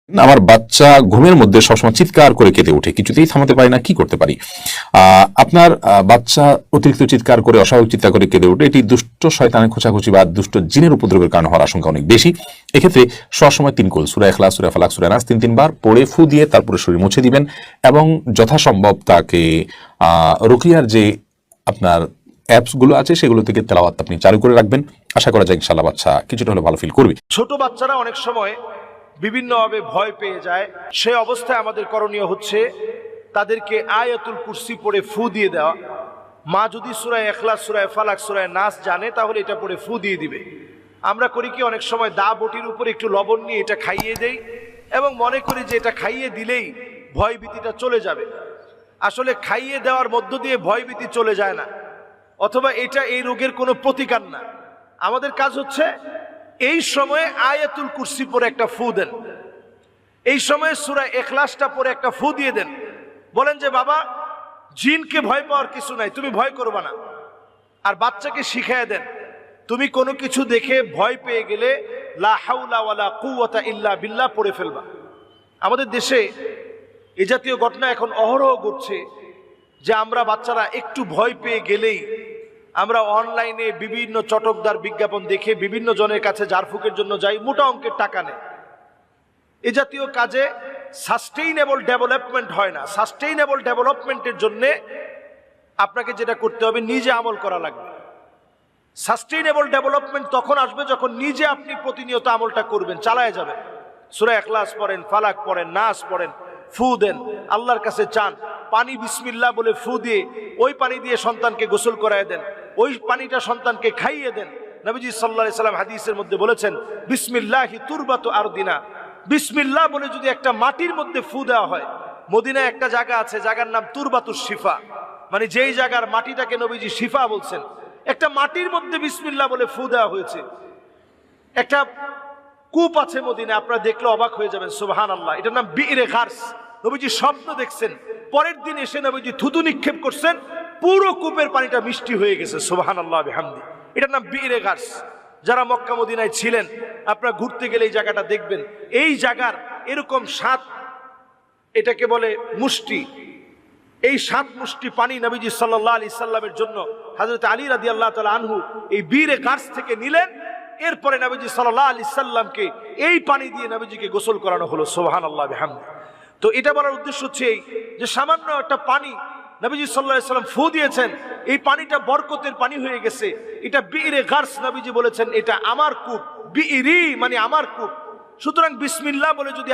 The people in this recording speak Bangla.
আমার বাচ্চা ঘুমের মধ্যে সবসময় চিৎকার করে কেঁদে ওঠে, কিছুতেই থামাতে পারি না, কি করতে পারি? আপনার বাচ্চা অতিরিক্ত চিৎকার করে, অস্বাভাবিক চিৎকার করে কেঁদে ওঠে, এটি দুষ্ট শয়তানের খোঁচাখুচি বা দুষ্ট জিনের উপদ্রবের কারণে হওয়ার আশঙ্কা অনেক বেশি। এক্ষেত্রে সবসময় 3 কুল সূরা ইখলাস, সূরা ফালাক, সূরা নাস 3 বার পড়ে ফু দিয়ে তারপরে শরীর মুছে দিবেন এবং যথাসম্ভব তাকে রুকিয়ার যে আপনার অ্যাপসগুলো আছে সেগুলো থেকে তেলাওয়াত আপনি চালু করে রাখবেন। আশা করা যায় ইনশাআল্লাহ বাচ্চা কিছুটা হলে ভালো ফিল করবে। ছোট বাচ্চারা অনেক সময় বিভিন্নভাবে ভয় পেয়ে যায়, সে অবস্থায় আমাদের করণীয় হচ্ছে তাদেরকে আয়াতুল কুরসি পড়ে ফু দিয়ে দেওয়া। মা যদি সূরা ইখলাস, সূরা ফালাক, সূরা নাস জানে তাহলে এটা পড়ে ফু দিয়ে দিবে। আমরা করি কি, অনেক সময় দা বটির উপরে একটু লবণ নিয়ে এটা খাইয়ে দেই এবং মনে করি যে এটা খাইয়ে দিলেই ভয় ভীতিটা চলে যাবে। আসলে খাইয়ে দেওয়ার মধ্য দিয়ে ভয় ভীতি চলে যায় না, অথবা এটা এই রোগের কোনো প্রতিকার না। আমাদের কাজ হচ্ছে এই সময়ে আয়াতুল কুরসি পরে একটা ফু দেন, এই সময়ে সূরা ইখলাসটা পরে একটা ফু দিয়ে দেন। বলেন যে বাবা, জিনকে ভয় পাওয়ার কিছু নাই, তুমি ভয় করবা না। আর বাচ্চাকে শিখিয়ে দেন, তুমি কোনো কিছু দেখে ভয় পেয়ে গেলে লা হাওলা ওয়ালা কুওয়াতা ইল্লা বিল্লাহ পড়ে ফেলবা। আমাদের দেশে এই জাতীয় ঘটনা এখন অহরহ ঘটছে যে আমরা বাচ্চারা একটু ভয় পেয়ে গেলেই আমরা অনলাইনে বিভিন্ন চটকদার বিজ্ঞাপন দেখে বিভিন্ন জনের কাছে ঝাড়ফুঁকের জন্য যাই, মোটা অঙ্কের টাকা নেয়। এ জাতীয় কাজে সাস্টেইনেবল ডেভেলপমেন্ট হয় না। সাস্টেইনেবল ডেভেলপমেন্টের জন্য আপনাকে যেটা করতে হবে, নিজে আমল করা লাগবে। সাস্টেইনেবল ডেভেলপমেন্ট তখন আসবে যখন নিজে আপনি প্রতিনিয়ত আমলটা করবেন, চালায় যাবেন। সূরা ইখলাস পড়েন, ফালাক পড়েন, নাস পড়েন, ফু দেন, আল্লাহর কাছে চান, পানি বিসমিল্লাহ বলে ফু দিয়ে ওই পানি দিয়ে সন্তানকে গোসল করায় দেন, ওই পানিটা সন্তানকে খাইয়ে দেন। নবীজি সাল্লাল্লাহু আলাইহি সাল্লাম হাদিসের মধ্যে বলেছেন, বিসমিল্লাহি তুরবাতু আরদিনা, বিসমিল্লাহ বলে যদি একটা মাটির মধ্যে ফু দেওয়া হয়। মদিনায় একটা জায়গা আছে, জায়গার নাম তুরবাতুশ শিফা, মানে যেই জায়গার মাটিটাকে নবীজি শিফা বলছেন। একটা মাটির মধ্যে বিসমিল্লাহ বলে ফু দেওয়া হয়েছে। একটা কূপ আছে মদিনায়, আপনারা দেখলে অবাক হয়ে যাবেন, সুবহানাল্লাহ। এটার নাম বিইরে গারস। নবীজি স্বপ্ন দেখছেন, পরের দিন এসে নবীজি থুতু নিক্ষেপ করছেন, পুরো কূপের পানিটা মিষ্টি হয়ে গেছে, সুবহানাল্লাহ বিহামদি। এটার নাম বিইরে গারস। যারা মক্কা মদিনায় ছিলেন, আপনারা ঘুরতে গেলে এই জায়গাটা দেখবেন। এই জায়গার এরকম 7, এটাকে বলে মুষ্টি, এই 7 মুষ্টি পানি নবীজি সাল্লাল্লাহু আলাইহি সাল্লামের জন্য হযরত আলী রাদিয়াল্লাহু তাআলা আনহু এই বিইরে গারস থেকে নিলেন। এরপরে নবীজি সাল্লাল্লাহু আলাইহি সাল্লামকে এই পানি দিয়ে নবীজিকে গোসল করানো হলো, সুবহানাল্লাহ বিহামদি। তো এটা বলার উদ্দেশ্য হচ্ছে এই যে সামান্য একটা পানি নবীজি সাল্লাল্লাহু আলাইহি সাল্লাম ফু দিয়েছেন, এই পানিটা বরকতের পানি হয়ে গেছে। এটা বিইরে গারস, নবীজি বলেছেন এটা আমার কূপ, বিইরি মানে আমার কূপ। সুতরাং বিসমিল্লাহ বলে যদি